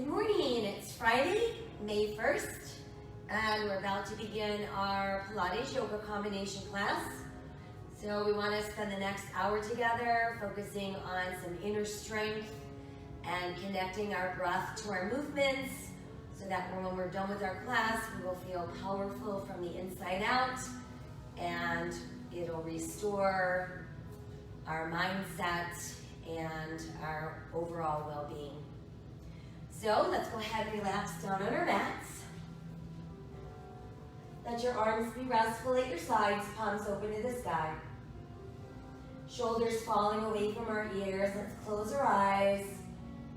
Good morning, it's Friday, May 1st, and we're about to begin our Pilates yoga combination class. So we want to spend the next hour together focusing on some inner strength and connecting our breath to our movements so that when we're done with our class, we will feel powerful from the inside out and it'll restore our mindset and our overall well-being. So let's go ahead and relax down on our mats. Let your arms be restful at your sides, palms open to the sky. Shoulders falling away from our ears. Let's close our eyes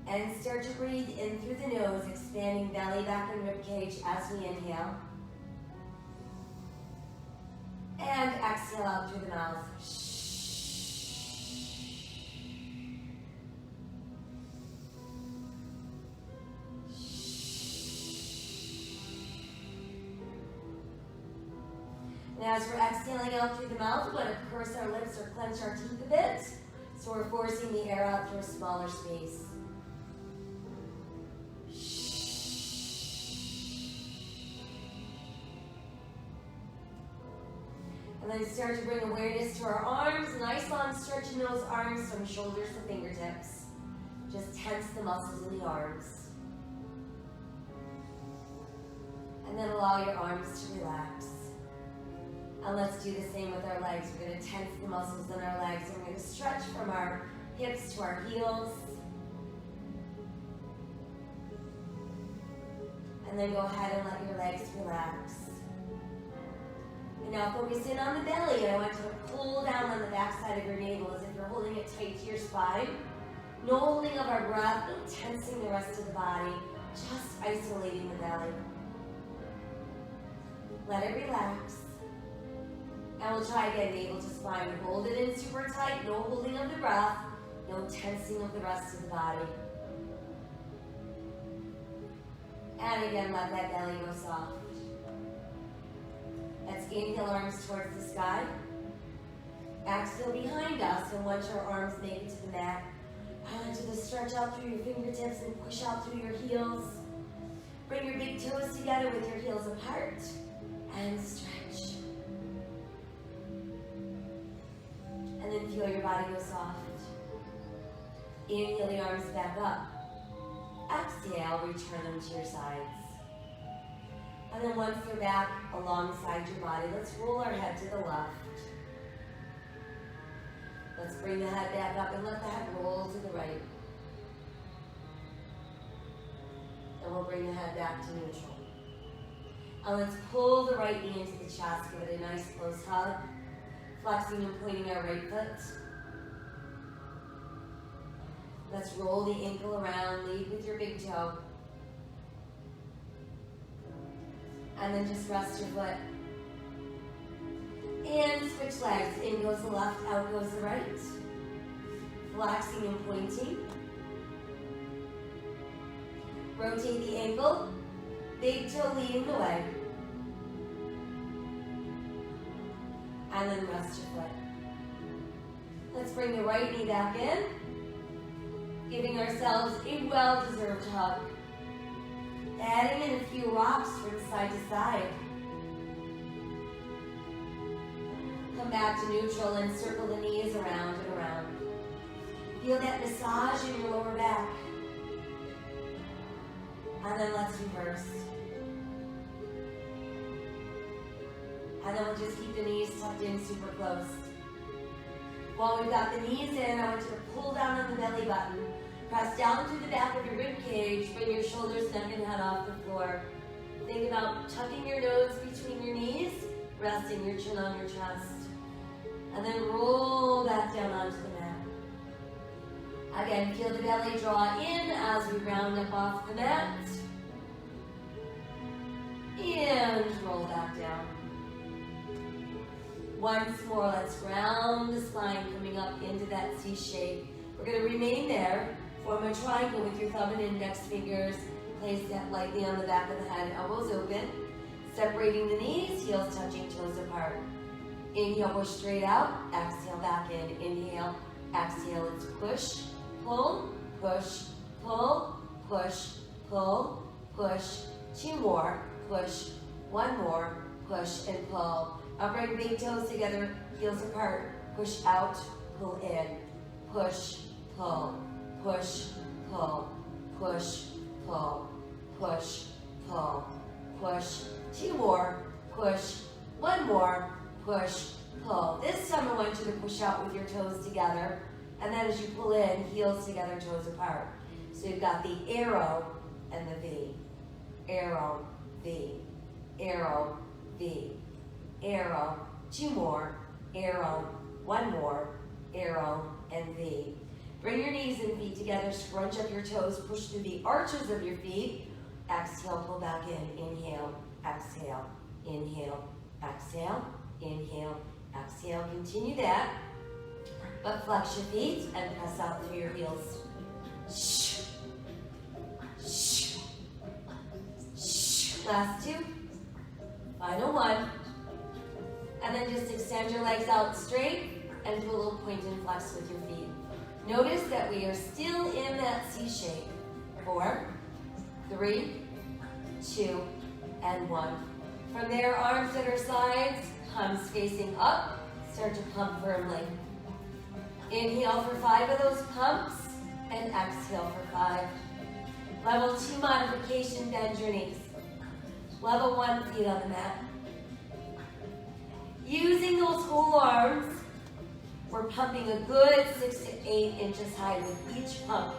and start to breathe in through the nose, expanding belly, back, and rib cage as we inhale. And exhale out through the mouth. And as we're exhaling out through the mouth, we're going to purse our lips or clench our teeth a bit. So we're forcing the air out through a smaller space. And then start to bring awareness to our arms. Nice long stretch in those arms from shoulders to fingertips. Just tense the muscles in the arms. And then allow your arms to relax. And let's do the same with our legs. We're going to tense the muscles in our legs. And we're going to stretch from our hips to our heels. And then go ahead and let your legs relax. And now focus in on the belly. And I want you to pull down on the back side of your navel as if you're holding it tight to your spine. No holding of our breath, no tensing the rest of the body. Just isolating the belly. Let it relax. And we'll try again, navel to spine. Hold it in super tight, no holding of the breath, no tensing of the rest of the body. And again, let that belly go soft. Let's inhale, arms towards the sky. Exhale behind us, and once your arms make it to the mat, I want you to stretch out through your fingertips and push out through your heels. Bring your big toes together with your heels apart, and stretch. And then feel your body go soft. Inhale the arms back up. Exhale, return them to your sides. And then once they're back alongside your body, let's roll our head to the left. Let's bring the head back up and let the head roll to the right. And we'll bring the head back to neutral. And let's pull the right knee into the chest, give it a nice close hug. Flexing and pointing our right foot. Let's roll the ankle around, lead with your big toe. And then just rest your foot. And switch legs. In goes the left, out goes the right. Flexing and pointing. Rotate the ankle. Big toe leading the way. And then rest your foot. Let's bring the right knee back in, giving ourselves a well-deserved hug. Adding in a few rocks from side to side. Come back to neutral and circle the knees around and around. Feel that massage in your lower back. And then let's reverse. And then we'll just keep the knees tucked in super close. While we've got the knees in, I want you to pull down on the belly button. Press down through the back of your rib cage. Bring your shoulders, neck, and head off the floor. Think about tucking your nose between your knees, resting your chin on your chest. And then roll back down onto the mat. Again, feel the belly draw in as we round up off the mat. And roll back down. Once more, let's round the spine, coming up into that C shape. We're going to remain there. Form a triangle with your thumb and index fingers. Place that lightly on the back of the head, elbows open. Separating the knees, heels touching, toes apart. Inhale, push straight out. Exhale, back in. Inhale, exhale, let's push, pull, push, pull, push, pull, push, 2 more, push, 1 more, push and pull. I'll bring big toes together, heels apart, push out, pull in, push, pull, push, pull, push, pull, push, pull, push, 2 more, push, 1 more, push, pull. This time I want you to push out with your toes together, and then as you pull in, heels together, toes apart. So you've got the arrow and the V. Arrow, V, arrow, V, arrow, 2 more, arrow, 1 more, arrow, and V. Bring your knees and feet together, scrunch up your toes, push through the arches of your feet. Exhale, pull back in, inhale, exhale, inhale, exhale, inhale, exhale. Continue that, but flex your feet and press out through your heels. Last 2, final 1, and then just extend your legs out straight and do a little point and flex with your feet. Notice that we are still in that C shape. 4, 3, 2, and 1. From there, arms at our sides, palms facing up, start to pump firmly. Inhale for 5 of those pumps, and exhale for 5. Level 2 modification, bend your knees. Level 1, feet on the mat. Using those whole arms, we're pumping a good 6 to 8 inches high with each pump.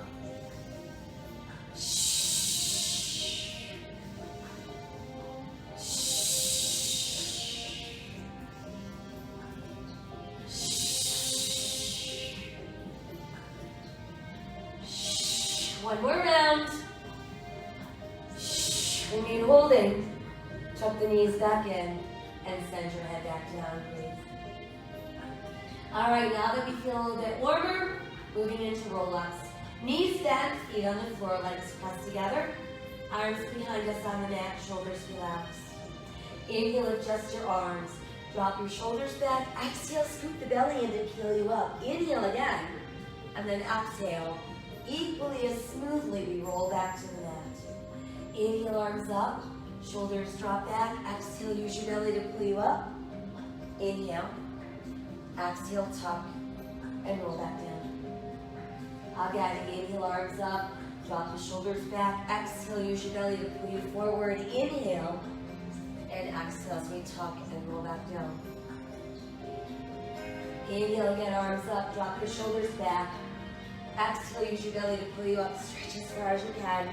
One more round. Remain holding. Tuck the knees back in and send your head back down, please. All right, now that we feel a little bit warmer, moving into roll-ups. Knees bent, feet on the floor, legs pressed together. Arms behind us on the mat, shoulders relaxed. Inhale, adjust your arms. Drop your shoulders back. Exhale, scoop the belly in to peel you up. Inhale again, and then exhale. Equally as smoothly, we roll back to the mat. Inhale, arms up, shoulders drop back. Exhale, use your belly to pull you up. Inhale, exhale, tuck, and roll back down. Again, inhale, arms up, drop the shoulders back. Exhale, use your belly to pull you forward. Inhale, and exhale as we tuck and roll back down. Inhale again, arms up, drop your shoulders back. Exhale, use your belly to pull you up, stretch as far as you can.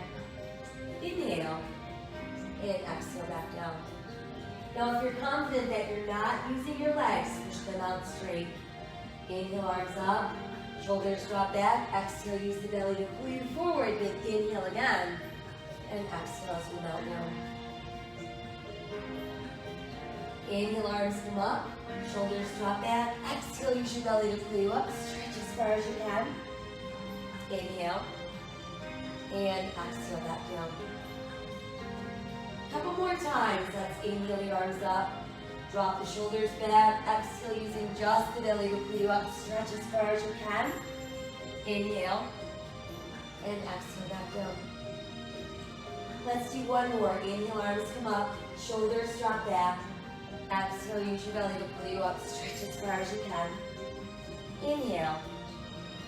Inhale, and exhale back down. Now if you're confident that you're not using your legs, push them out straight. Inhale, arms up, shoulders drop back. Exhale, use the belly to pull you forward. Big inhale again, and exhale as we melt down. Inhale, arms come up, shoulders drop back. Exhale, use your belly to pull you up, stretch as far as you can. Inhale, and exhale back down. Couple more times. Let's inhale the arms up, drop the shoulders back. Exhale, using just the belly to pull you up, stretch as far as you can. Inhale, and exhale back down. Let's do one more. Inhale, arms come up, shoulders drop back. Exhale, use your belly to pull you up, stretch as far as you can. Inhale,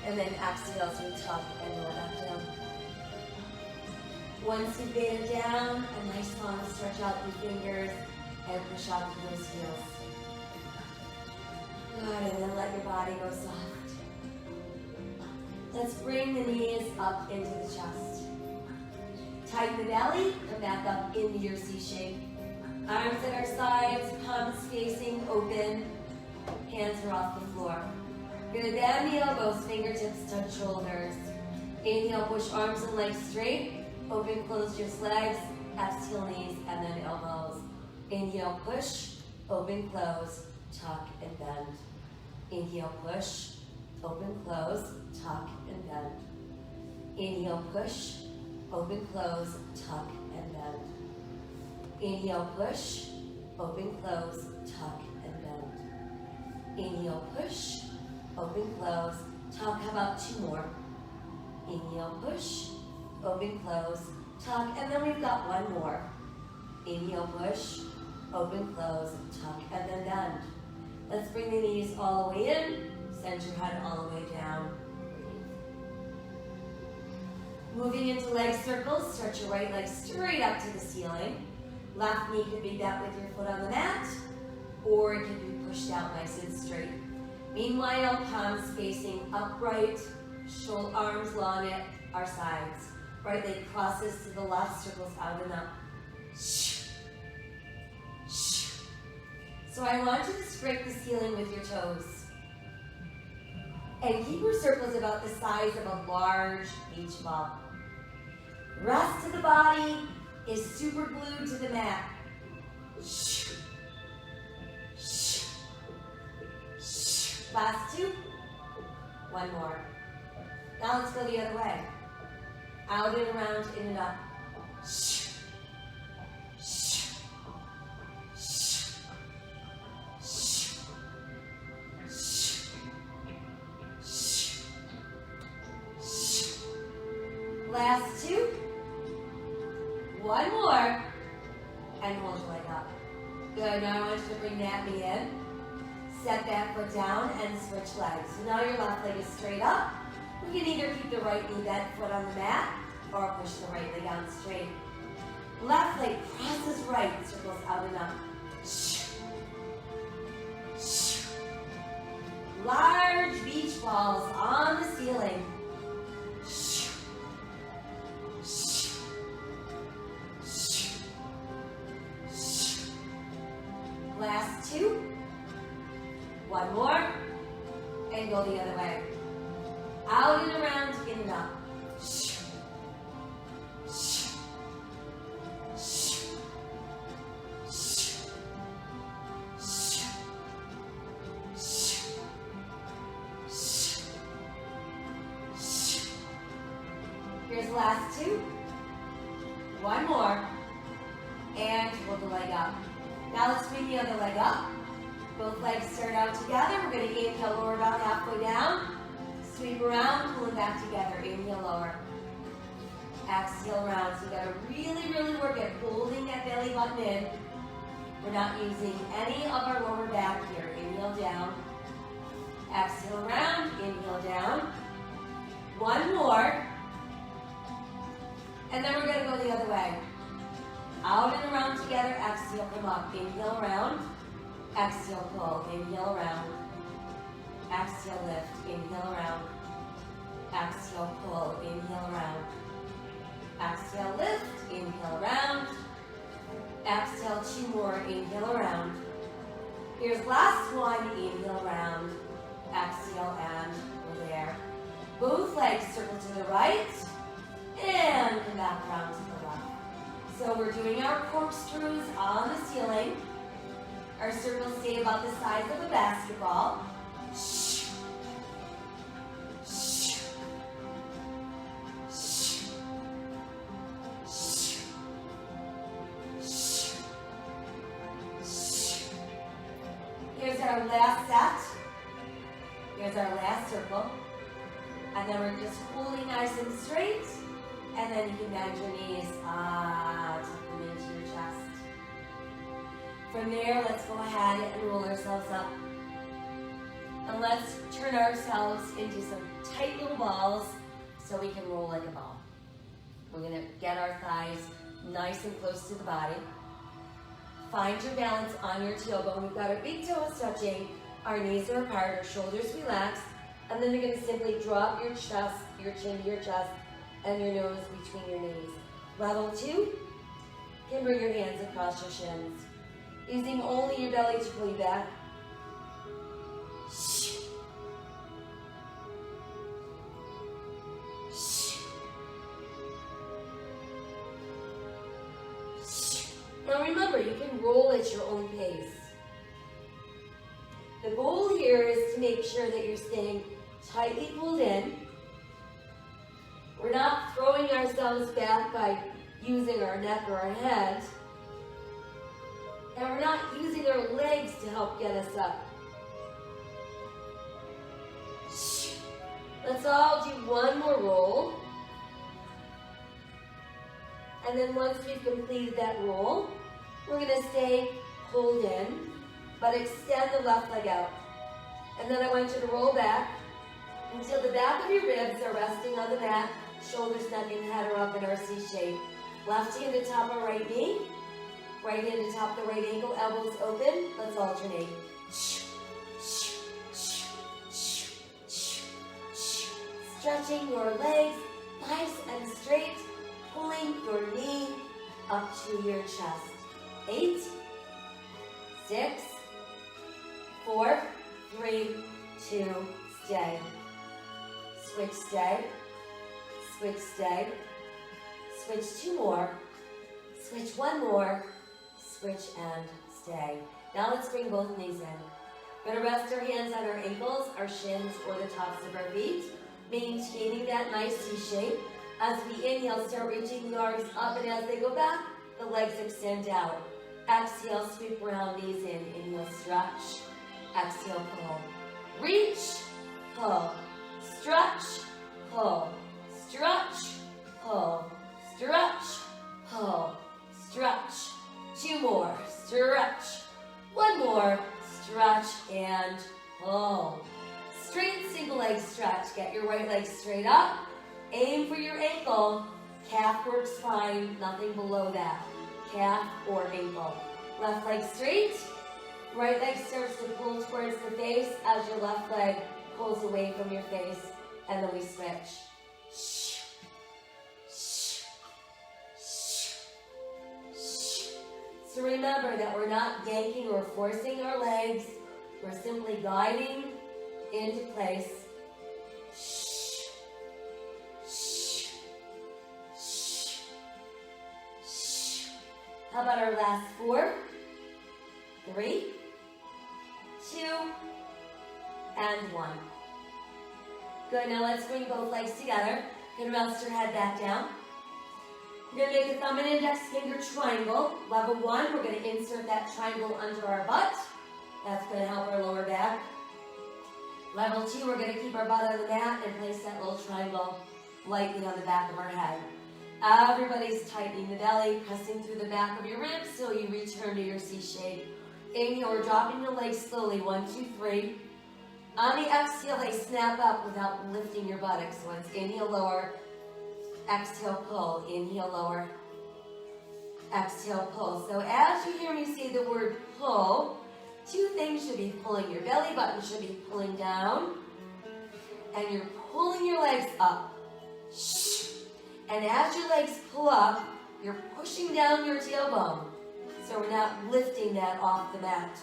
and then exhale as we tuck and roll back down. Once you've made it down, a nice long stretch out your fingers and push out through those heels. Good, and then let your body go soft. Let's bring the knees up into the chest. Tighten the belly, come back up into your C shape. Arms at our sides, palms facing open, hands are off the floor. You're gonna bend the elbows, fingertips touch shoulders. Inhale, push arms and legs straight. Open, close just legs. Exhale, knees, and then elbows. Inhale, push, open, close, tuck, and bend. Inhale, push, open, close, tuck, and bend. Inhale, push, open, close, tuck, and bend. Inhale, push, open, close, tuck, and bend. Inhale, push, open, close, tuck. How about 2 more? Inhale, push, open, close, tuck, and then we've got one more. Inhale, push, open, close, tuck, and then bend. Let's bring the knees all the way in, send your head all the way down. Moving into leg circles, stretch your right leg straight up to the ceiling. Left knee could be bent with your foot on the mat, or it can be pushed out nice and straight. Meanwhile, palms facing upright, shoulder arms long at our sides. Right leg crosses to the left, circles out and up. So I want you to scrape the ceiling with your toes. And keep your circles about the size of a large beach ball. Rest of the body is super glued to the mat. Last two. One more. Now let's go the other way. Out and around, in and up. Last two. One more. And hold your leg up. Good. Now I want you to bring that knee in. Set that foot down and switch legs. So now your left leg is straight up. We can either keep the right knee bent, foot on the mat, or push the right leg out straight. Left leg crosses right, circles out and up. Large beach balls on the ceiling. Last two. One more. And go the other way. Out and around, in and up. Here's the last two. One more. And hold the leg up. Now let's bring the other leg up. Both legs start out together. We're going to inhale, lower about halfway down. Sweep around, pull it back together. Inhale, lower. Exhale, round. So you got to really, really work at holding that belly button in. We're not using any of our lower back here. Inhale, down. Exhale, round. Inhale, down. One more. And then we're going to go the other way. Out and around together. Exhale, come up. Inhale, round. Exhale, pull. Inhale, round. Exhale, lift. Inhale, round. Exhale, pull. Inhale, round. Exhale, lift. Inhale, round. Exhale, two more. Inhale, round. Here's last one. Inhale, round. Exhale, and we're there. Both legs circle to the right. And come back around to the left. So we're doing our corkscrews on the ceiling. Our circles stay about the size of a basketball. Here's our last set. Here's our last circle. And then we're just holding nice and straight. And then you can bend your knees, tuck them into your chest. From there, let's go ahead and roll ourselves up. And let's turn ourselves into some tight little balls so we can roll like a ball. We're gonna get our thighs nice and close to the body. Find your balance on your tailbone. We've got our big toes touching, our knees are apart, our shoulders relaxed, and then you're gonna simply drop your chest, your chin to your chest, and your nose between your knees. Level 2, you can bring your hands across your shins, using only your belly to pull you back. Now remember, you can roll at your own pace. The goal here is to make sure that you're staying tightly pulled in. We're not throwing ourselves back by using our neck or our head. And we're not using our legs to help get us up. Let's all do one more roll. And then once we've completed that roll, we're gonna stay pulled in, but extend the left leg out. And then I want you to roll back until the back of your ribs are resting on the mat, shoulders, neck, and head are up in our C shape. Left hand to top of right knee, right hand to top the right ankle, elbows open. Let's alternate. Stretching your legs nice and straight, pulling your knee up to your chest. 8, 6, 4, 3, 2, stay. Switch, stay. Switch, stay. Switch 2 more. Switch 1 more. Switch and stay. Now let's bring both knees in. We're going to rest our hands on our ankles, our shins, or the tops of our feet, maintaining that nice C shape. As we inhale, start reaching the arms up, and as they go back, the legs extend out. Exhale, sweep around, knees in. Inhale, stretch. Exhale, pull. Reach, pull. Stretch, pull. Stretch, pull. Stretch, pull. Stretch. 2 more. Stretch. 1 more. Stretch and pull. Straight single leg stretch. Get your right leg straight up. Aim for your ankle. Calf works fine. Nothing below that. Calf or ankle. Left leg straight. Right leg starts to pull towards the face as your left leg pulls away from your face. And then we switch. So remember that we're not yanking or forcing our legs. We're simply guiding into place. How about our last 4, 3, 2, and 1. Good, now let's bring both legs together. You're gonna rest your head back down. We're gonna make a thumb and index finger triangle. Level 1, we're gonna insert that triangle under our butt. That's gonna help our lower back. Level 2, we're gonna keep our butt on the mat and place that little triangle lightly on the back of our head. Everybody's tightening the belly, pressing through the back of your ribs so you return to your C shape. Inhale, we're dropping the legs slowly, 1, 2, 3. On the exhale, they snap up without lifting your buttocks. So it's inhale, lower, exhale, pull, inhale, lower, exhale, pull. So as you hear me say the word pull, 2 things should be pulling. Your belly button should be pulling down, and you're pulling your legs up. And as your legs pull up, you're pushing down your tailbone. So we're not lifting that off the mat.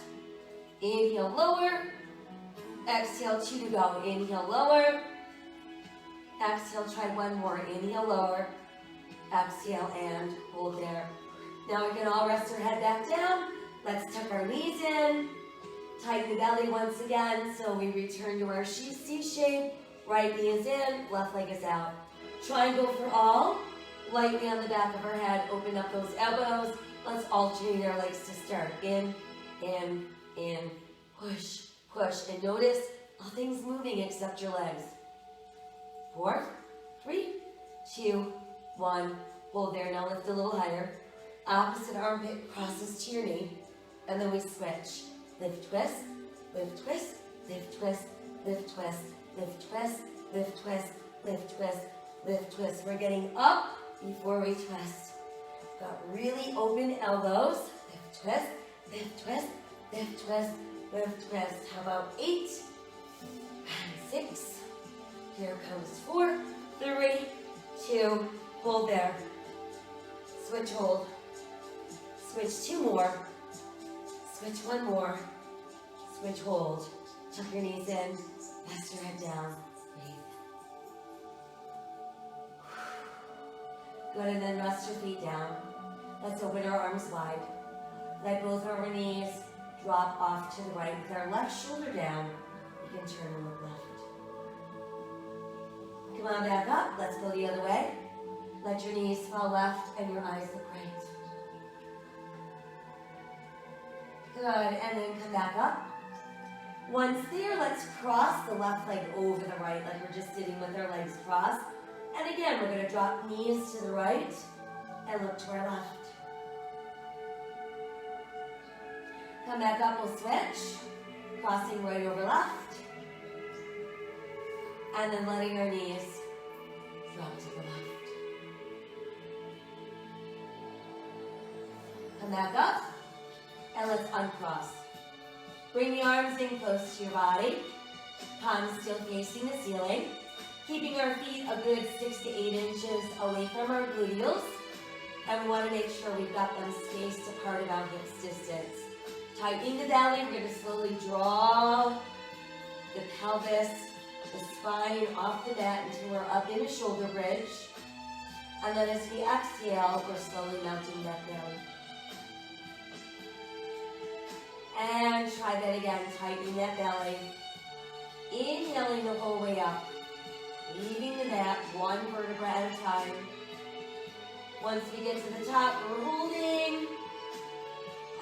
Inhale, lower. Exhale, 2 to go. Inhale, lower. Exhale, try 1 more. Inhale, lower. Exhale, and hold there. Now we can all rest our head back down. Let's tuck our knees in. Tighten the belly once again so we return to our C shape. Right knee is in, left leg is out. Triangle for all. Lightly on the back of our head. Open up those elbows. Let's alternate our legs to start. In, push, push. And notice nothing's moving except your legs. 4, 3, 2, 1. Hold there. Now lift a little higher. Opposite armpit crosses to your knee. And then we switch. Lift, twist, lift, twist, lift, twist, lift, twist, lift, twist, lift, twist, lift, twist, lift, twist. We're getting up before we twist. Got really open elbows. Lift, twist, lift, twist, lift, twist, lift, twist. How about 8 and 6? Here comes 4, 3, 2. Hold there. Switch, hold. Switch 2 more. Switch 1 more. Switch, hold. Tuck your knees in. Rest your head down. Breathe. Good, and then rest your feet down. Let's open our arms wide. Let both of our knees drop off to the right with our left shoulder down. You can turn and look left. Come on back up. Let's go the other way. Let your knees fall left and your eyes look right. Good, and then come back up. Once there, let's cross the left leg over the right, like we're just sitting with our legs crossed. And again, we're going to drop knees to the right. and look to our left. Come back up, we'll switch. Crossing right over left. And then letting our knees drop to the left. Come back up, and let's uncross. Bring the arms in close to your body. Palms still facing the ceiling. Keeping our feet a good 6 to 8 inches away from our gluteals. And we want to make sure we've got them spaced apart about hips distance. Tightening the belly, we're going to slowly draw the pelvis, the spine off the mat until we're up in a shoulder bridge. And then as we exhale, we're slowly mounting that down. And try that again, tightening that belly. Inhaling the whole way up. Leaving the mat one vertebra at a time. Once we get to the top, we're holding.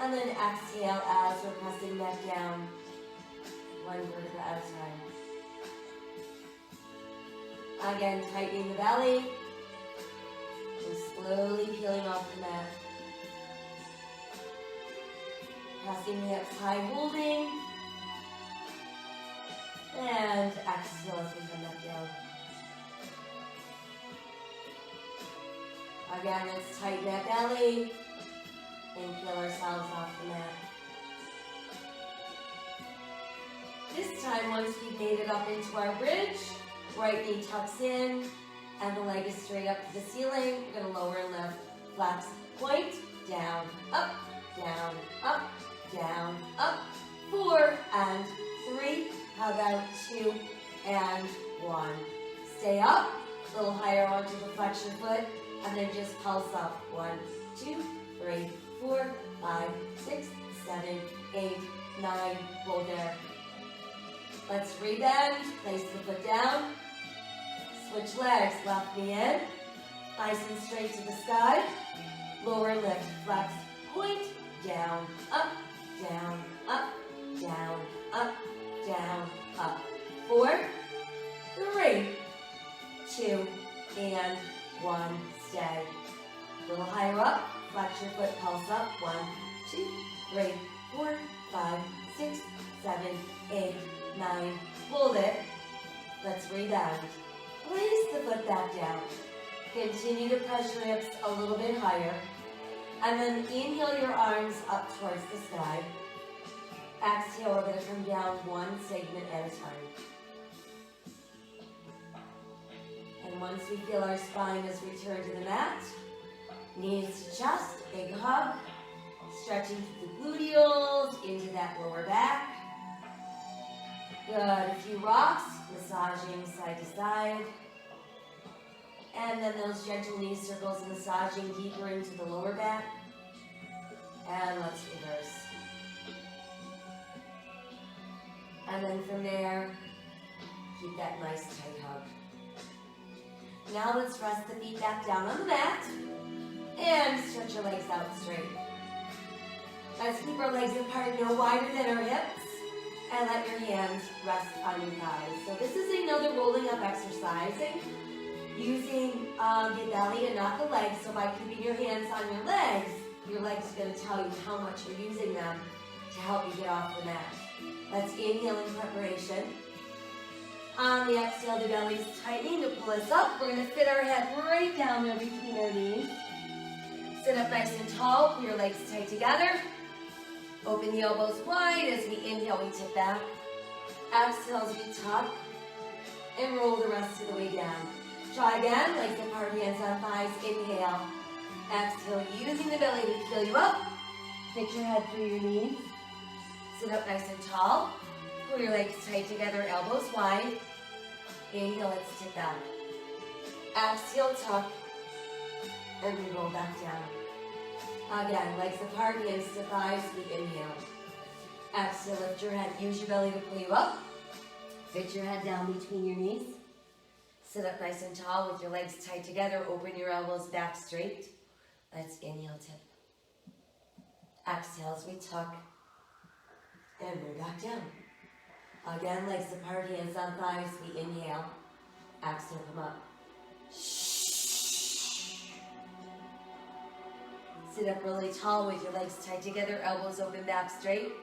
And then exhale as we're pressing back down. One vertebra at a time. Again, tightening the belly. And slowly peeling off the mat. Pressing the hips high, holding. And exhale as we come back down. Again, let's tighten that belly and peel ourselves off the mat. This time, once we've made it up into our bridge, right knee tucks in and the leg is straight up to the ceiling. We're going to lower and lift. Flaps, point, down, up, down, up, down, up. 4 and 3. How about 2 and 1? Stay up, a little higher onto the flexion foot, and then just pulse up. 1, 2, 3, 4, 5, 6, 7, 8, 9. Hold there. Let's rebend. Place the foot down. Switch legs. Left knee in. Nice and straight to the sky. Lower lift. Flex. Point. Down. Up. Down. Up. Down. Up. Down. Up. 4, 3, 2, and 1. Stay. A little higher up. Flex your foot, pulse up. 1, 2, 3, 4, 5, 6, 7, 8, 9. Hold it. Let's rebound. Place the foot back down. Continue to press your hips a little bit higher. And then inhale your arms up towards the sky. Exhale, we're going to come down one segment at a time. And once we feel our spine has returned to the mat, knees to chest, big hug, stretching through the gluteals, into that lower back. Good, a few rocks, massaging side to side. And then those gentle knee circles, massaging deeper into the lower back. And let's reverse. And then from there, keep that nice tight hug. Now let's rest the feet back down on the mat. And stretch your legs out straight. Let's keep our legs apart no wider than our hips. And let your hands rest on your thighs. So this is another rolling up exercising. Using the belly and not the legs. So by keeping your hands on your legs are going to tell you how much you're using them to help you get off the mat. Let's inhale in preparation. On the exhale, the belly's tightening to pull us up. We're going to fit our head right down there between our knees. Sit up nice and tall. Pull your legs tight together. Open the elbows wide. As we inhale, we tip back. Exhale as we tuck. And roll the rest of the way down. Try again. Legs apart, hands on thighs. Inhale. Exhale, using the belly to peel you up. Fit your head through your knees. Sit up nice and tall. Pull your legs tight together, elbows wide. Inhale, let's tip down. Exhale, tuck. And we roll back down. Again, legs apart, hands to thighs, we inhale. Exhale, lift your head. Use your belly to pull you up. Fit your head down between your knees. Sit up nice and tall with your legs tight together. Open your elbows back straight. Let's inhale, tip. Exhale as we tuck. And we're back down. Again, legs apart, hands on thighs. We inhale. Exhale, come up. Sit up really tall with your legs tight together, elbows open, back straight.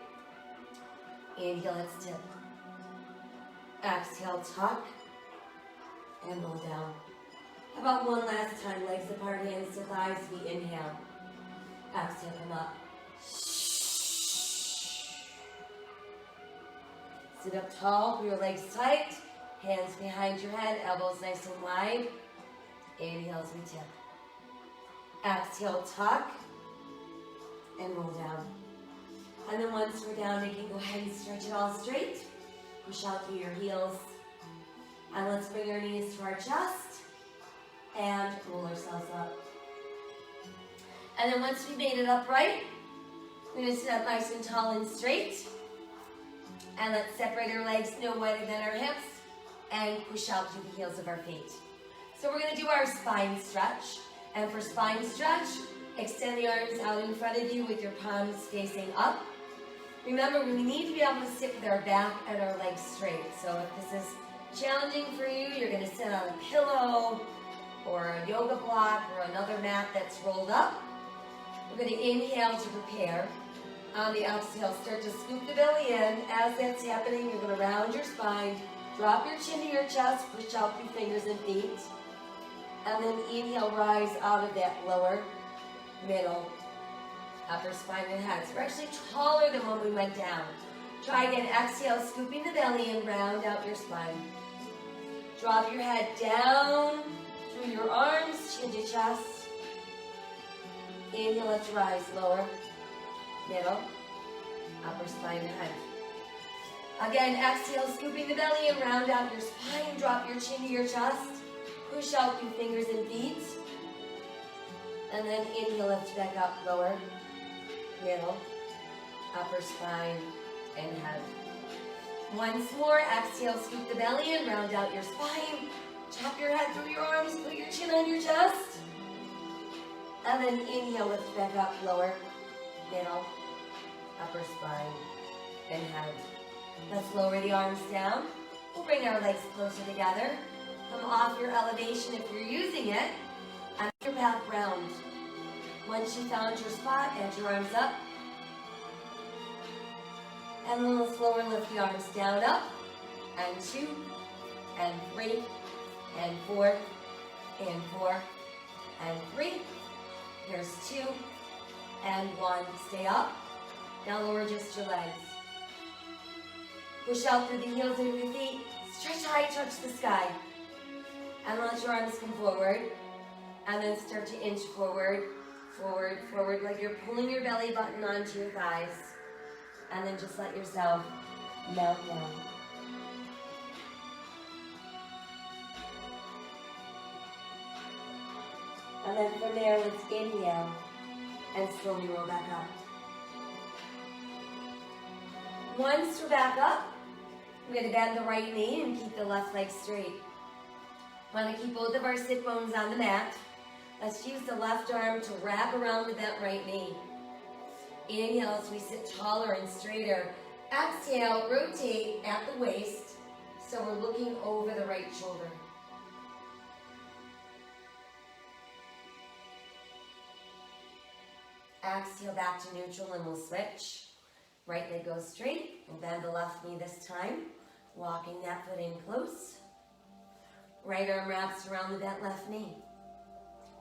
Inhale, let's tip. Exhale, tuck, and roll down. How about one last time, legs apart, hands to thighs, we inhale. Exhale, come up. Sit up tall, pull your legs tight, hands behind your head, elbows nice and wide. Inhale as we tip. Exhale, tuck, and roll down. And then once we're down, you can go ahead and stretch it all straight. Push out through your heels. And let's bring our knees to our chest and roll ourselves up. And then once we made it upright, we're going to sit up nice and tall and straight. And let's separate our legs no wider than our hips and push out through the heels of our feet. So we're going to do our spine stretch. And for spine stretch, extend the arms out in front of you with your palms facing up. Remember, we need to be able to sit with our back and our legs straight. So if this is challenging for you, you're going to sit on a pillow or a yoga block or another mat that's rolled up. We're going to inhale to prepare. On the exhale, start to scoop the belly in. As that's happening, you're going to round your spine, drop your chin to your chest, push out through fingers and feet. And then inhale, rise out of that lower, middle, upper spine and head. So we're actually taller than when we went down. Try again, exhale, scooping the belly and round out your spine. Drop your head down through your arms, chin to chest. Inhale, let's rise, lower, middle, upper spine and head. Again, exhale, scooping the belly and round out your spine. Drop your chin to your chest. Push out through fingers and feet. And then inhale, lift back up, lower, middle, upper spine, and head. Once more, exhale, scoop the belly in, round out your spine. Drop your head through your arms, put your chin on your chest. And then inhale, lift back up, lower, middle, upper spine, and head. Let's lower the arms down. We'll bring our legs closer together. Come off your elevation if you're using it, and your back round. Once you found your spot, edge your arms up. And then let's lower and lift the arms down, up, and 2, and 3, and 4, and 4, and 3. Here's 2, and 1. Stay up. Now lower just your legs. Push out through the heels of your feet. Stretch high, touch the sky. And let your arms come forward. And then start to inch forward, forward, forward, like you're pulling your belly button onto your thighs. And then just let yourself melt down. And then from there, let's inhale and slowly roll back up. Once we're back up, we're going to bend the right knee and keep the left leg straight. Want to keep both of our sit bones on the mat. Let's use the left arm to wrap around the bent right knee. Inhale as we sit taller and straighter. Exhale, rotate at the waist so we're looking over the right shoulder. Exhale back to neutral and we'll switch. Right leg goes straight. We'll bend the left knee this time. Walking that foot in close. Right arm wraps around the bent left knee.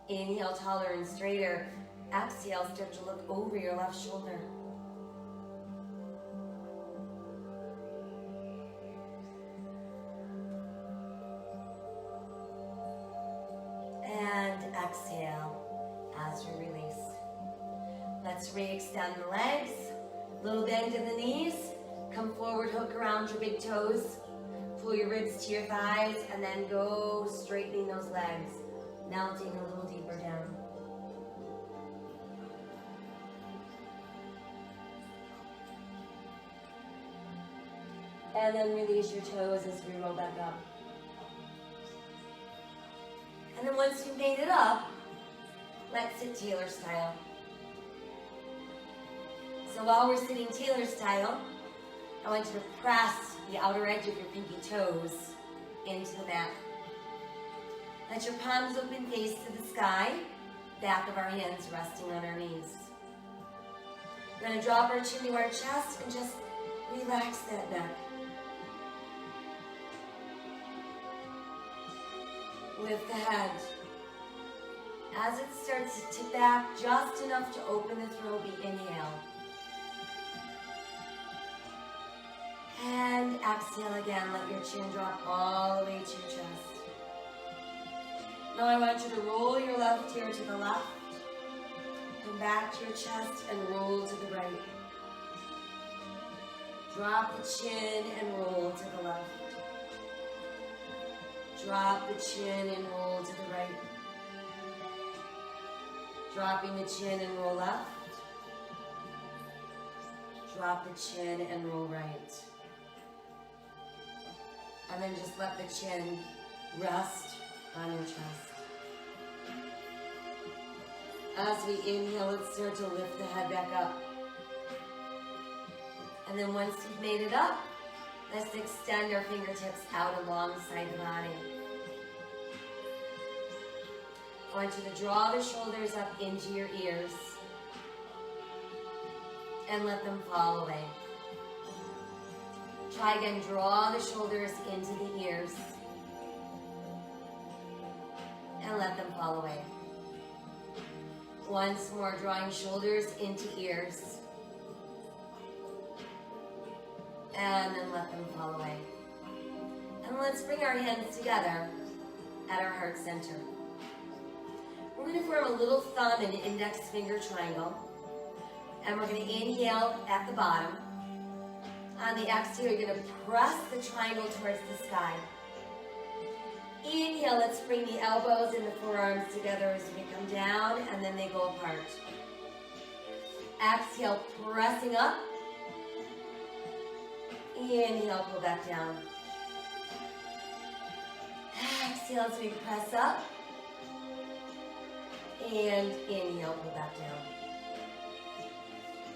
Inhale, taller and straighter. Exhale, start to look over your left shoulder. And exhale as you release. Let's re-extend the legs. Little bend in the knees. Come forward, hook around your big toes. Pull your ribs to your thighs and then go straightening those legs. Melting a little deeper down. And then release your toes as we roll back up. And then once you've made it up, let's sit Taylor style. So while we're sitting Taylor style, I want you to press the outer edge of your pinky toes into the mat. Let your palms open, face to the sky. back of our hands resting on our knees. We're going to drop our chin to our chest and just relax that neck. Lift the head. As it starts to tip back just enough to open the throat, we inhale. And exhale again. Let your chin drop all the way to your chest. Now I want you to roll your left ear to the left. Come back to your chest and roll to the right. Drop the chin and roll to the left. Drop the chin and roll to the right. Dropping the chin and roll left. Drop the chin and roll right. And then just let the chin rest on your chest. As we inhale, let's start to lift the head back up. And then once you've made it up, let's extend our fingertips out alongside the body. I want you to draw the shoulders up into your ears and let them fall away. Try again, draw the shoulders into the ears and let them fall away. Once more, drawing shoulders into ears and then let them fall away. And let's bring our hands together at our heart center. We're going to form a little thumb and index finger triangle. And we're going to inhale at the bottom. On the exhale, you're going to press the triangle towards the sky. Inhale, let's bring the elbows and the forearms together as we come down, and then they go apart. Exhale, pressing up. Inhale, pull back down. Exhale as we press up. And inhale, pull back down.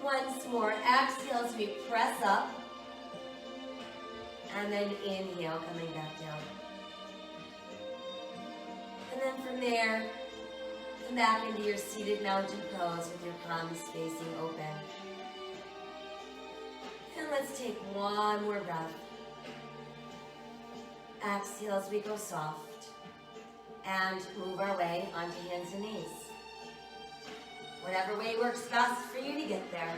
Once more, exhale as we press up. And then inhale, coming back down. And then from there, come back into your seated mountain pose with your palms facing open. And let's take one more breath. Exhale as we go soft. And move our way onto hands and knees. Whatever way works best for you to get there.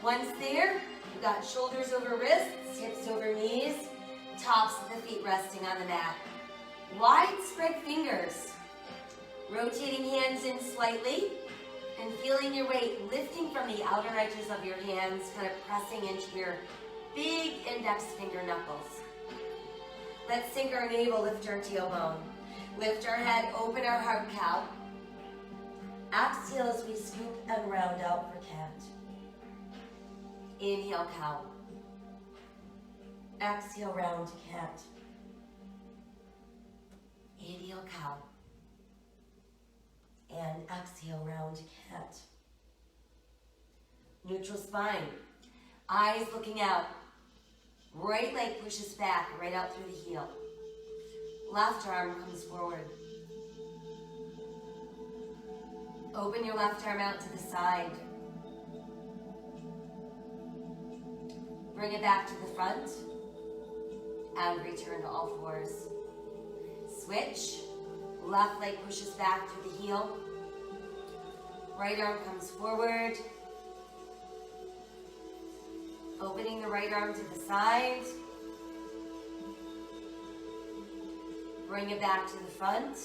Once there, you've got shoulders over wrists, hips over knees, tops of the feet resting on the mat. Widespread fingers. Rotating hands in slightly and feeling your weight lifting from the outer edges of your hands, kind of pressing into your big index finger knuckles. Let's sink our navel, lift our tailbone. Lift our head, open our heart cow. Exhale as we scoop and round out for cat. Inhale, cow. Exhale, round to cat. Inhale, cow. And exhale, round to cat. Neutral spine. Eyes looking out. Right leg pushes back, right out through the heel. Left arm comes forward. Open your left arm out to the side. Bring it back to the front. And return to all fours. Switch. Left leg pushes back through the heel. Right arm comes forward. Opening the right arm to the side. Bring it back to the front.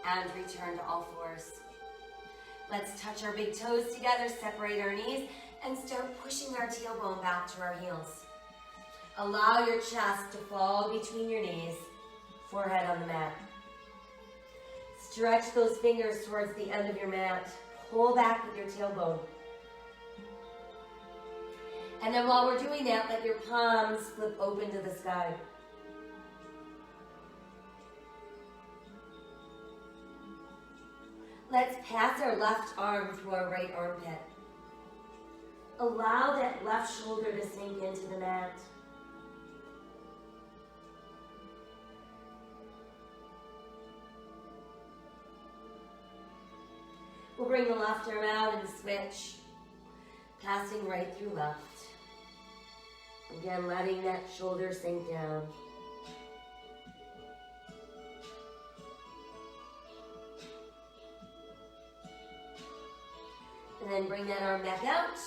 And return to all fours. Let's touch our big toes together, separate our knees, and start pushing our tailbone back to our heels. Allow your chest to fall between your knees, forehead on the mat. Stretch those fingers towards the end of your mat. Pull back with your tailbone. And then while we're doing that, let your palms flip open to the sky. Let's pass our left arm through our right armpit. Allow that left shoulder to sink into the mat. We'll bring the left arm out and switch, passing right through left. Again, letting that shoulder sink down. And then bring that arm back out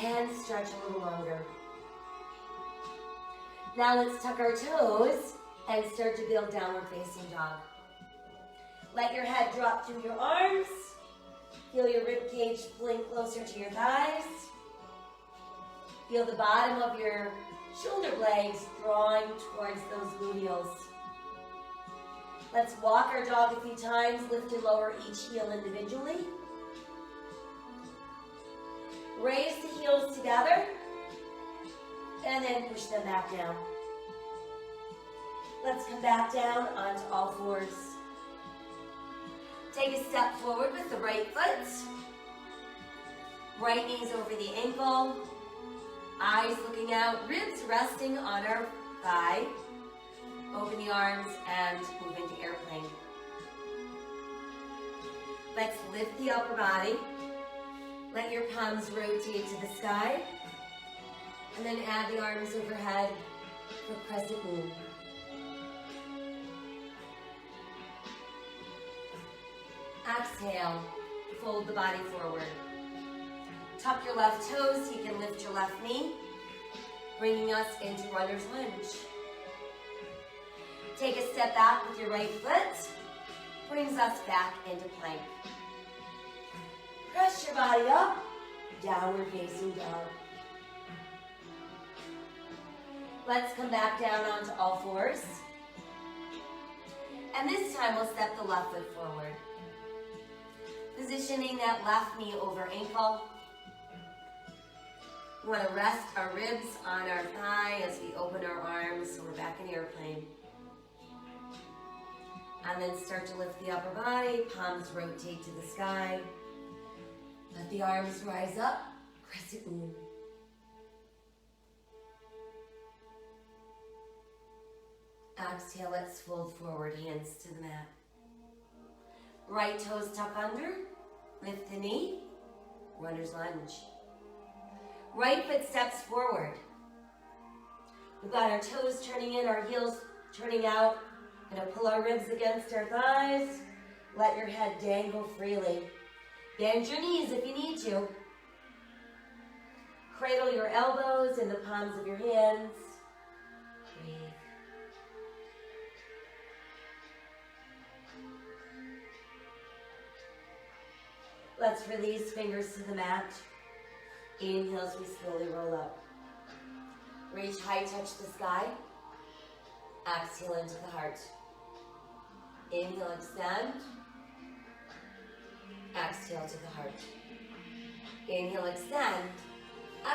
and stretch a little longer. Now let's tuck our toes and start to build downward facing dog. Let your head drop through your arms. Feel your rib cage pulling closer to your thighs. Feel the bottom of your shoulder blades drawing towards those gluteals. Let's walk our dog a few times, lift and lower each heel individually. Raise the heels together, and then push them back down. Let's come back down onto all fours. Take a step forward with the right foot. Right knees over the ankle. Eyes looking out, ribs resting on our thigh. Open the arms and move into airplane. Let's lift the upper body. Let your palms rotate to the sky. And then add the arms overhead for crescent moon. Exhale, fold the body forward. Tuck your left toes so you can lift your left knee, bringing us into runner's lunge. Take a step back with your right foot, brings us back into plank. Press your body up, downward facing dog. Let's come back down onto all fours. And this time we'll step the left foot forward. Positioning that left knee over ankle. We want to rest our ribs on our thigh as we open our arms so we're back in airplane. And then start to lift the upper body, palms rotate to the sky. Let the arms rise up, crescent moon. Exhale, let's fold forward, hands to the mat. Right toes tuck under, lift the knee, runner's lunge. Right foot steps forward. We've got our toes turning in, our heels turning out. Gonna pull our ribs against our thighs. Let your head dangle freely. Bend your knees if you need to. Cradle your elbows in the palms of your hands. Breathe. Let's release fingers to the mat. Inhale as we slowly roll up. Reach high, touch the sky. Exhale into the heart. Inhale, extend. Exhale to the heart. Inhale, extend.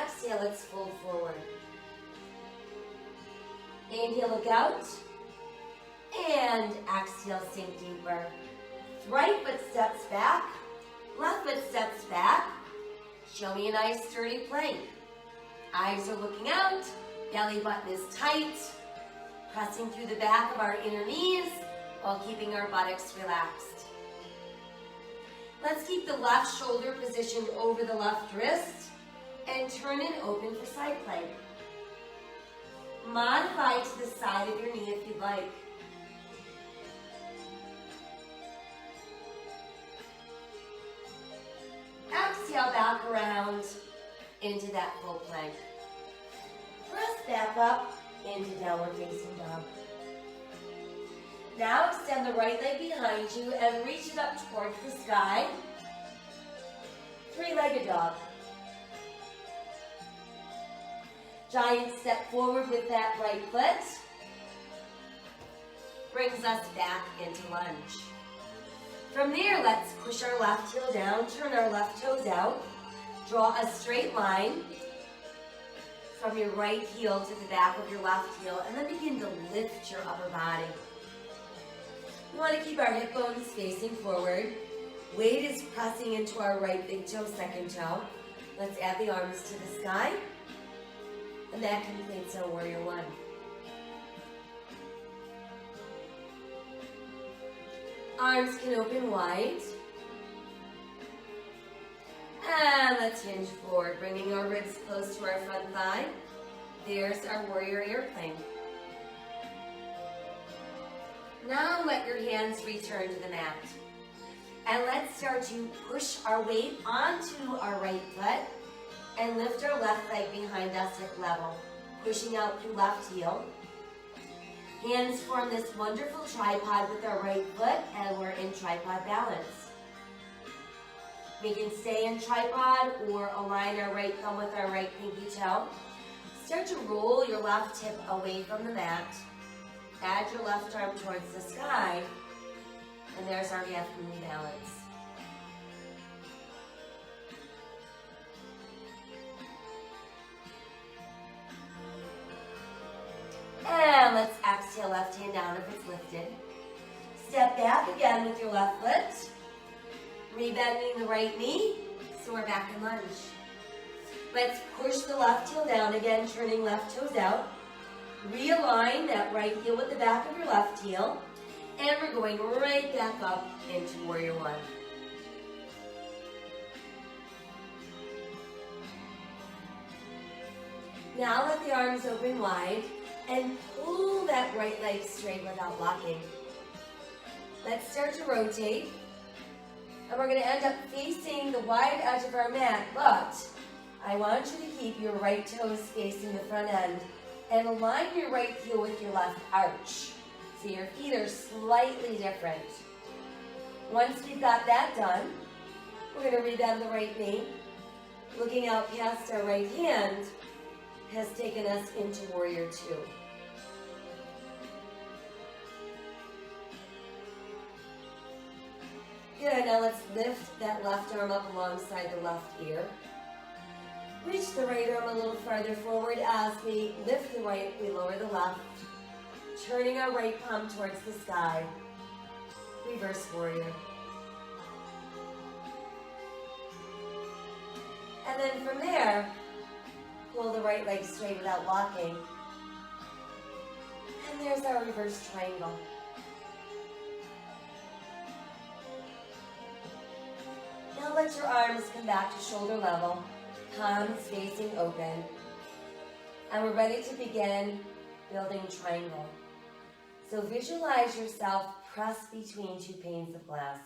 Exhale, let's fold forward. Inhale, look out. And exhale, sink deeper. Right foot steps back. Left foot steps back. Show me a nice sturdy plank. Eyes are looking out. Belly button is tight. Pressing through the back of our inner knees while keeping our buttocks relaxed. Let's keep the left shoulder positioned over the left wrist and turn and open for side plank. Modify to the side of your knee if you'd like. Exhale back around into that full plank. Press back up into downward facing dog. Now extend the right leg behind you and reach it up towards the sky. Three-legged dog. Giant step forward with that right foot. Brings us back into lunge. From there, let's push our left heel down, turn our left toes out, draw a straight line from your right heel to the back of your left heel, and then begin to lift your upper body. We want to keep our hip bones facing forward. Weight is pressing into our right big toe, second toe. Let's add the arms to the sky. And that completes our warrior one. Arms can open wide. let's hinge forward, bringing our ribs close to our front thigh. There's our warrior airplane. Now let your hands return to the mat. And let's start to push our weight onto our right foot and lift our left leg behind us hip level, pushing out through left heel. Hands form this wonderful tripod with our right foot, and we're in tripod balance. We can stay in tripod or align our right thumb with our right pinky toe. Start to roll your left hip away from the mat. Add your left arm towards the sky, and there's our half moon balance. And let's exhale, left hand down if it's lifted. Step back again with your left foot. Rebending the right knee, so we're back in lunge. Let's push the left heel down again, turning left toes out. Realign that right heel with the back of your left heel. And we're going right back up into warrior one. Now let the arms open wide and pull that right leg straight without locking. Let's start to rotate. And we're going to end up facing the wide edge of our mat, but I want you to keep your right toes facing the front end and align your right heel with your left arch. So your feet are slightly different. Once we've got that done, we're going to rebend the right knee. Looking out past our right hand has taken us into warrior two. Good, now let's lift that left arm up alongside the left ear. Reach the right arm a little farther forward. As we lift the right, we lower the left. Turning our right palm towards the sky. Reverse warrior. And then from there, pull the right leg straight without locking. And there's our reverse triangle. Now let your arms come back to shoulder level, palms facing open. And we're ready to begin building triangle. So visualize yourself pressed between two panes of glass.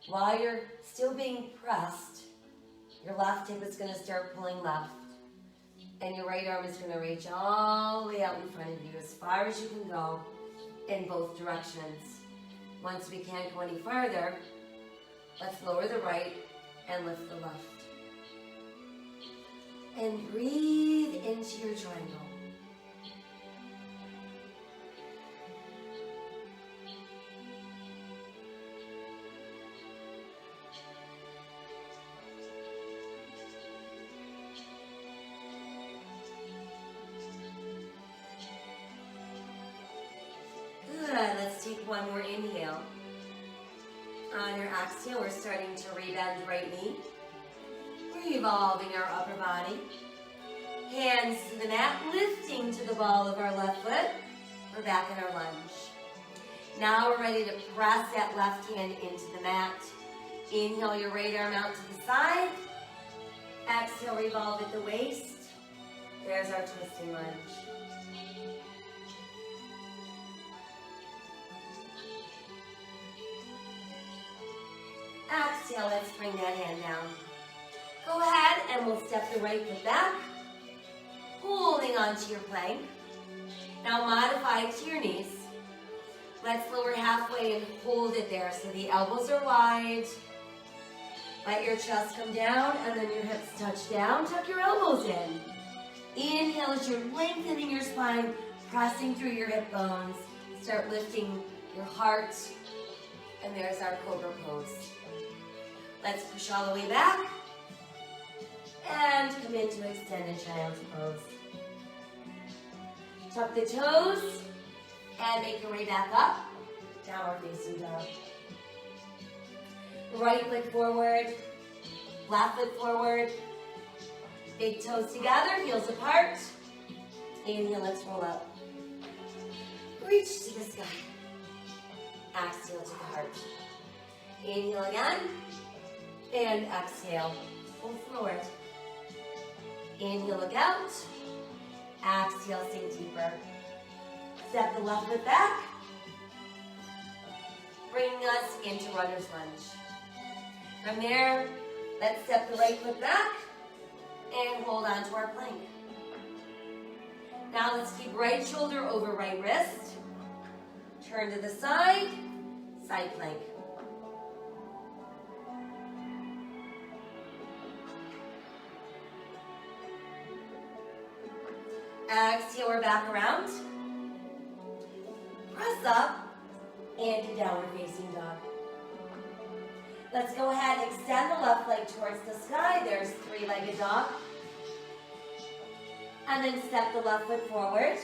While you're still being pressed, your left hip is going to start pulling left. And your right arm is going to reach all the way out in front of you as far as you can go in both directions. Once we can't go any farther, let's lower the right and lift the left. And breathe into your triangle. Good, let's take one more inhale. On your exhale, we're starting to rebend right knee. Revolving our upper body. Hands to the mat, lifting to the ball of our left foot. We're back in our lunge. Now we're ready to press that left hand into the mat. Inhale your right arm out to the side. Exhale, revolve at the waist. There's our twisting lunge. Exhale, let's bring that hand down. Go ahead and we'll step the right foot back, holding onto your plank. Now modify to your knees. Let's lower halfway and hold it there so the elbows are wide. Let your chest come down and then your hips touch down. Tuck your elbows in. Inhale as you're lengthening your spine, pressing through your hip bones. Start lifting your heart. And there's our cobra pose. Let's push all the way back. And come into extended child's pose. Tuck the toes and make your way back up. Downward facing dog. Right foot forward, left foot forward. Big toes together, heels apart. Inhale, let's roll up. Reach to the sky. Exhale to the heart. Inhale again. And exhale. pull forward. Inhale, look out. Exhale, sink deeper. Step the left foot back. Bringing us into runner's lunge. From there, let's step the right foot back and hold on to our plank. Now let's keep right shoulder over right wrist. Turn to the side, side plank. Exhale, we're back around. Press up into downward facing dog. Let's go ahead and extend the left leg towards the sky. There's three-legged dog. And then step the left foot forward.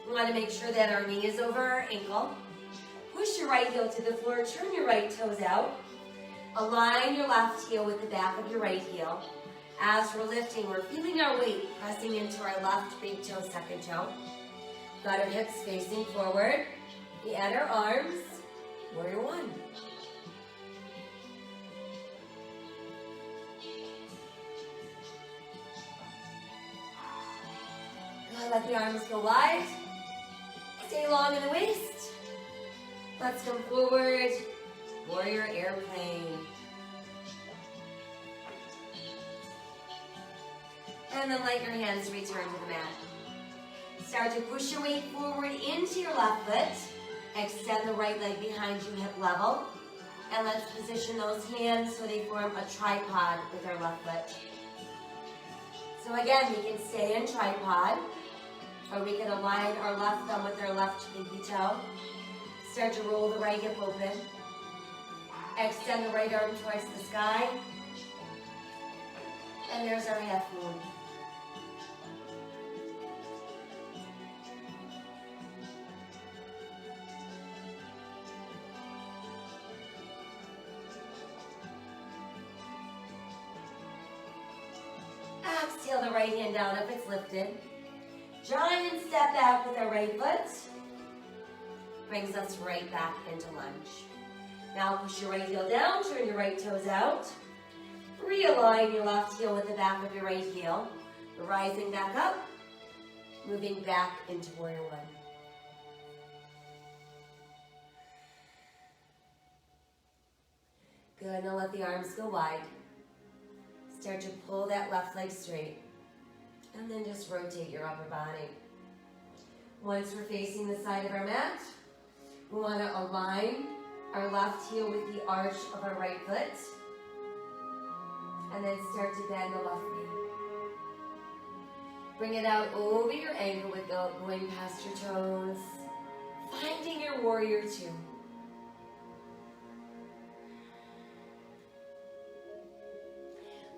We want to make sure that our knee is over our ankle. Push your right heel to the floor, turn your right toes out. Align your left heel with the back of your right heel. As we're lifting, we're feeling our weight pressing into our left big toe, second toe. Got our hips facing forward. We add our arms. Warrior one. Let the arms go wide. Stay long in the waist. Let's come forward. Warrior airplane. And then let your hands return to the mat. Start to push your weight forward into your left foot. Extend the right leg behind you, hip level. And let's position those hands so they form a tripod with our left foot. So again, we can stay in tripod, or we can align our left thumb with our left pinky toe. Start to roll the right hip open. Extend the right arm towards the sky. And there's our half moon. Exhale the right hand down if it's lifted. Giant step back with our right foot. Brings us right back into lunge. Now push your right heel down, turn your right toes out. Realign your left heel with the back of your right heel. Rising back up, moving back into warrior one. Good, now let the arms go wide. Start to pull that left leg straight. And then just rotate your upper body. Once we're facing the side of our mat, we want to align our left heel with the arch of our right foot. And then start to bend the left knee. Bring it out over your ankle without going past your toes. Finding your warrior two.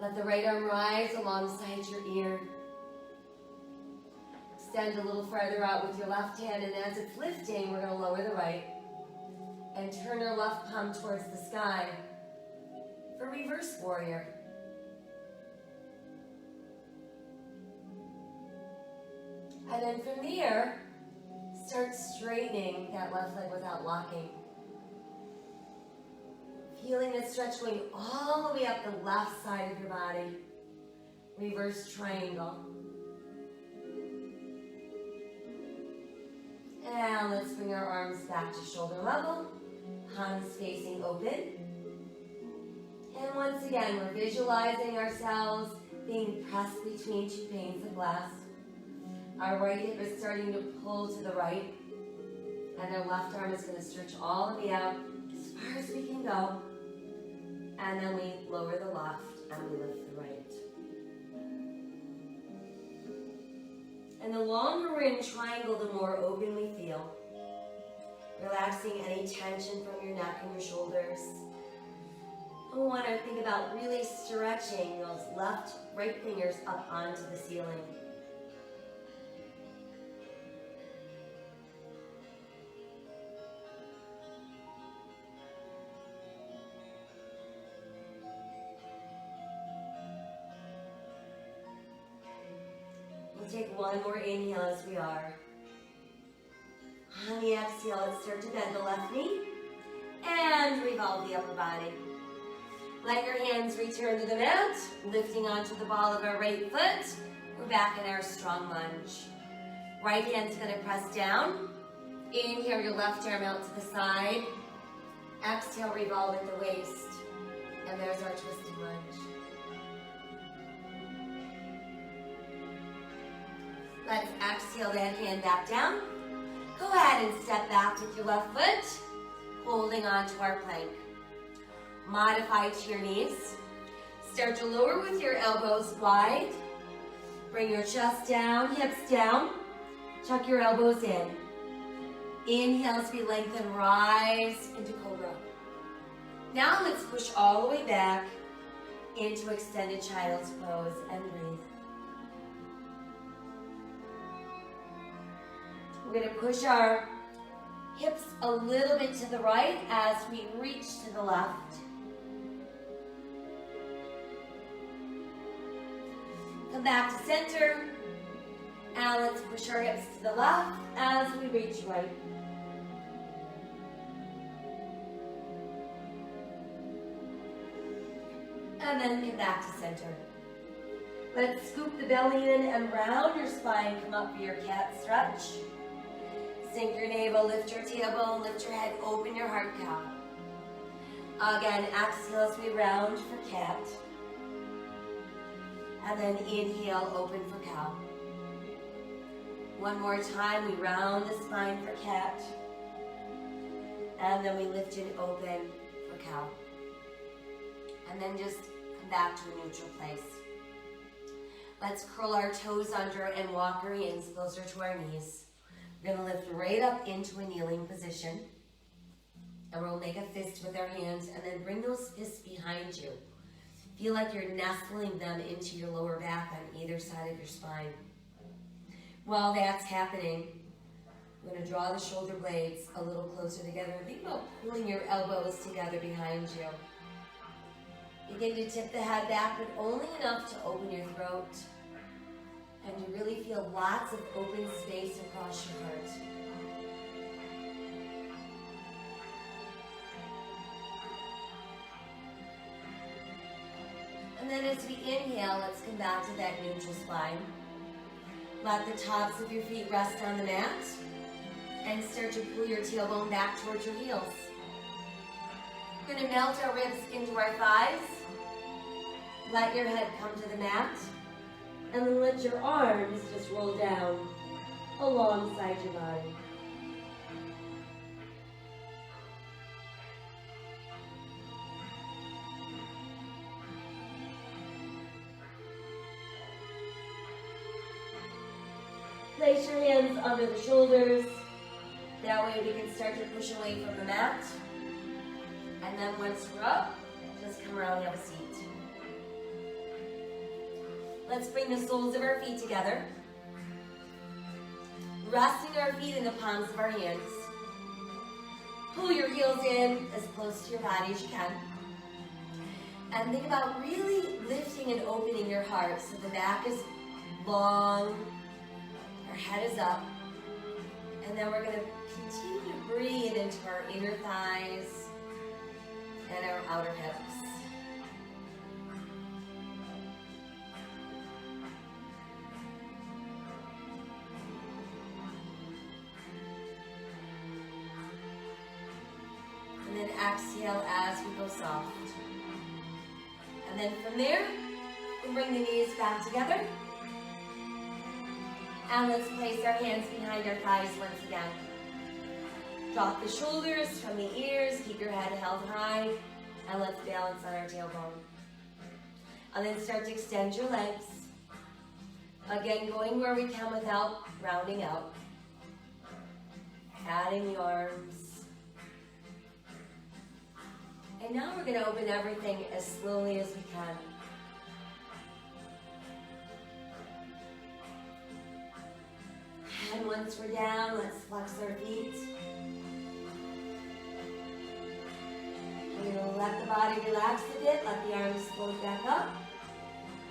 Let the right arm rise alongside your ear. Extend a little farther out with your left hand, and as it's lifting, we're going to lower the right. And turn our left palm towards the sky for reverse warrior. And then from there, start straightening that left leg without locking. Feeling the stretch going all the way up the left side of your body. Reverse triangle. And let's bring our arms back to shoulder level. Palms facing open. And once again, we're visualizing ourselves being pressed between two panes of glass. Our right hip is starting to pull to the right. And our left arm is going to stretch all the way out as far as we can go. And then we lower the left and we lift the right. And the longer we're in triangle, the more open we feel. Relaxing any tension from your neck and your shoulders. And we want to think about really stretching those left, right fingers up onto the ceiling. Take one more inhale as we are. On the exhale, let's start to bend the left knee and revolve the upper body. Let your hands return to the mat, lifting onto the ball of our right foot. We're back in our strong lunge. Right hand's gonna press down. Inhale your left arm out to the side. Exhale, revolve at the waist. And there's our twisted lunge. Let's exhale that hand back down. Go ahead and step back with your left foot, holding on to our plank. Modify to your knees. Start to lower with your elbows wide. Bring your chest down, hips down. Tuck your elbows in. Inhale as we lengthen, rise into cobra. Now let's push all the way back into extended child's pose and breathe. We're going to push our hips a little bit to the right as we reach to the left. Come back to center. And let's push our hips to the left as we reach right. And then come back to center. Let's scoop the belly in and round your spine. Come up for your cat stretch. Sink your navel, lift your tailbone, lift your head, open your heart cow. Again, exhale as we round for cat. And then inhale, open for cow. One more time, we round the spine for cat. And then we lift it open for cow. And then just come back to a neutral place. Let's curl our toes under and walk our hands closer to our knees. We're going to lift right up into a kneeling position. And we'll make a fist with our hands and then bring those fists behind you. Feel like you're nestling them into your lower back on either side of your spine. While that's happening, I'm going to draw the shoulder blades a little closer together. Think about pulling your elbows together behind you. Begin to tip the head back, but only enough to open your throat. And you really feel lots of open space across your heart. And then as we inhale, let's come back to that neutral spine. Let the tops of your feet rest on the mat and start to pull your tailbone back towards your heels. We're going to melt our ribs into our thighs. Let your head come to the mat. And then let your arms just roll down alongside your body. Place your hands under the shoulders. That way we can start to push away from the mat. And then once we're up, just come around and have a seat. Let's bring the soles of our feet together. Resting our feet in the palms of our hands. Pull your heels in as close to your body as you can. And think about really lifting and opening your heart so the back is long, our head is up. And then we're going to continue to breathe into our inner thighs and our outer hips. And then exhale as we go soft. And then from there, we bring the knees back together. And let's place our hands behind our thighs once again. Drop the shoulders from the ears, keep your head held high, and let's balance on our tailbone. And then start to extend your legs. Again, going where we can without rounding out. Adding the arms. And now we're going to open everything as slowly as we can. And once we're down, let's flex our feet. We're going to let the body relax a bit, let the arms float back up,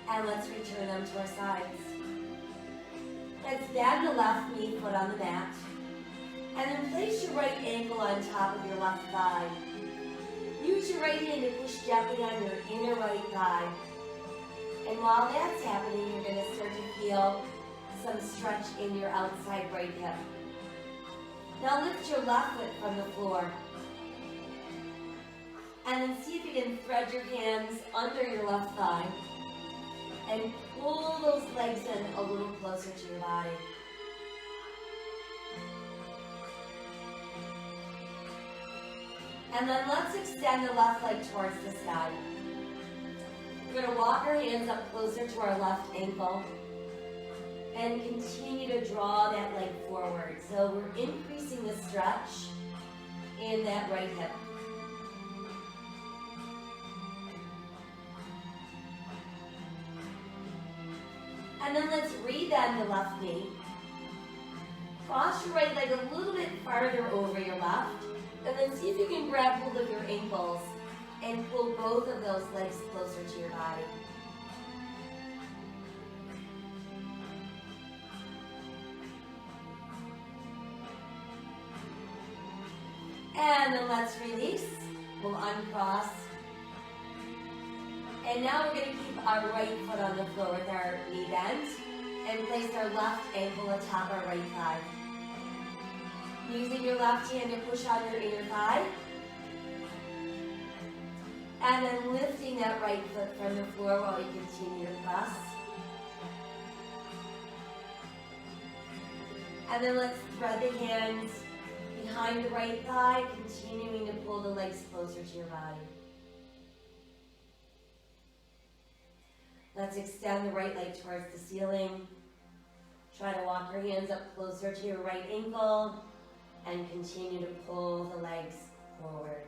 and let's return them to our sides. Let's bend the left knee foot on the mat, and then place your right ankle on top of your left thigh. Use your your right hand to push gently on your inner right thigh. And while that's happening, you're going to start to feel some stretch in your outside right hip. Now lift your left foot from the floor. And then see if you can thread your hands under your left thigh. And pull those legs in a little closer to your body. And then let's extend the left leg towards the sky. We're going to walk our hands up closer to our left ankle and continue to draw that leg forward. So we're increasing the stretch in that right hip. And then let's rebend the left knee. Cross your right leg a little bit farther over your left. And then see if you can grab hold of your ankles and pull both of those legs closer to your body. And then let's release. We'll uncross. And now we're going to keep our right foot on the floor with our knee bent and place our left ankle atop our right thigh. Using your left hand to push on your inner thigh. And then lifting that right foot from the floor while you continue to press. And then let's thread the hands behind the right thigh, continuing to pull the legs closer to your body. Let's extend the right leg towards the ceiling. Try to walk your hands up closer to your right ankle and continue to pull the legs forward.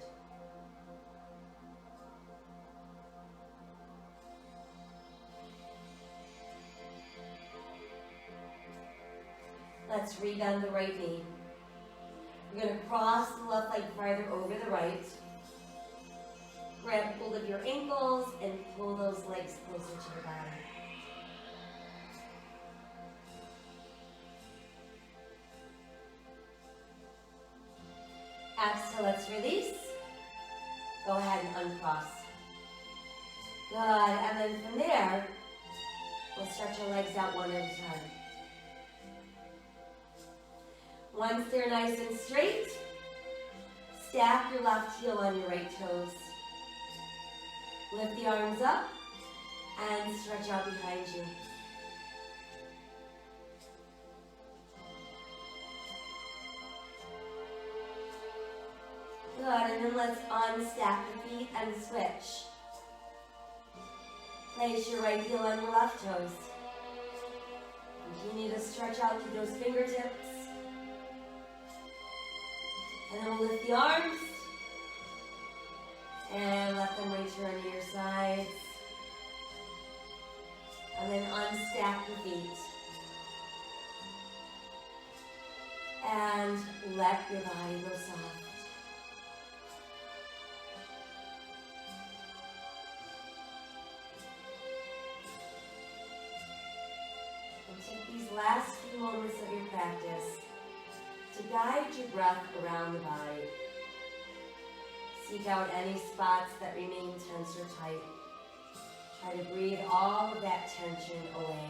Let's rebend the right knee. We're going to cross the left leg farther over the right. Grab hold of your ankles and pull those legs closer to your body. Exhale, let's release. Go ahead and uncross. Good, and then from there, we'll stretch our legs out one at a time. Once they're nice and straight, stack your left heel on your right toes. Lift the arms up and stretch out behind you. Good, and then let's unstack the feet and switch. Place your right heel on your left toes. Continue to stretch out through those fingertips. And then we'll lift the arms. And let them return to your sides. And then unstack the feet. And let your body go soft. And take these last few moments of your practice to guide your breath around the body. Seek out any spots that remain tense or tight. Try to breathe all of that tension away.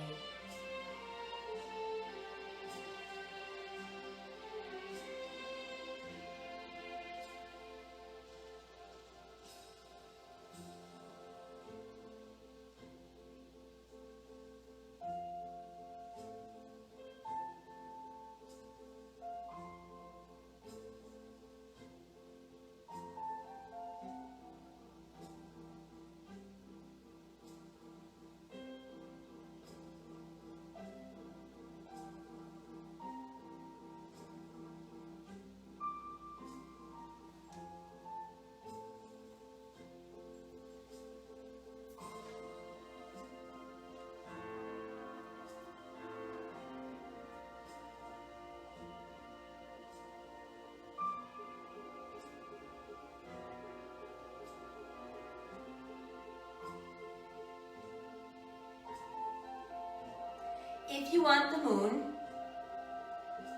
If you want the moon,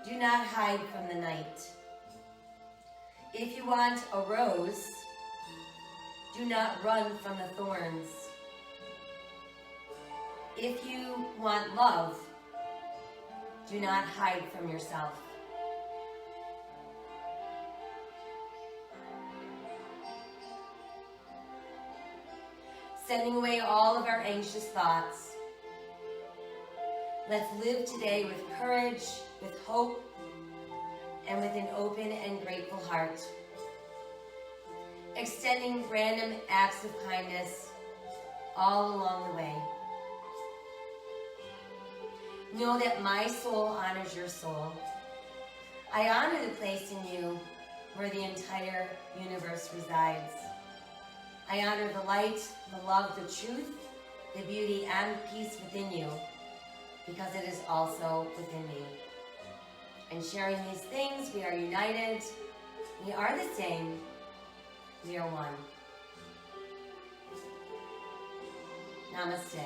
do not hide from the night. If you want a rose, Do not run from the thorns. If you want love, do not hide from yourself. Sending away all of our anxious thoughts. Let's live today with courage, with hope, and with an open and grateful heart. Extending random acts of kindness all along the way. Know that my soul honors your soul. I honor the place in you where the entire universe resides. I honor the light, the love, the truth, the beauty, and the peace within you, because it is also within me. In sharing these things, we are united. We are the same. We are one. Namaste.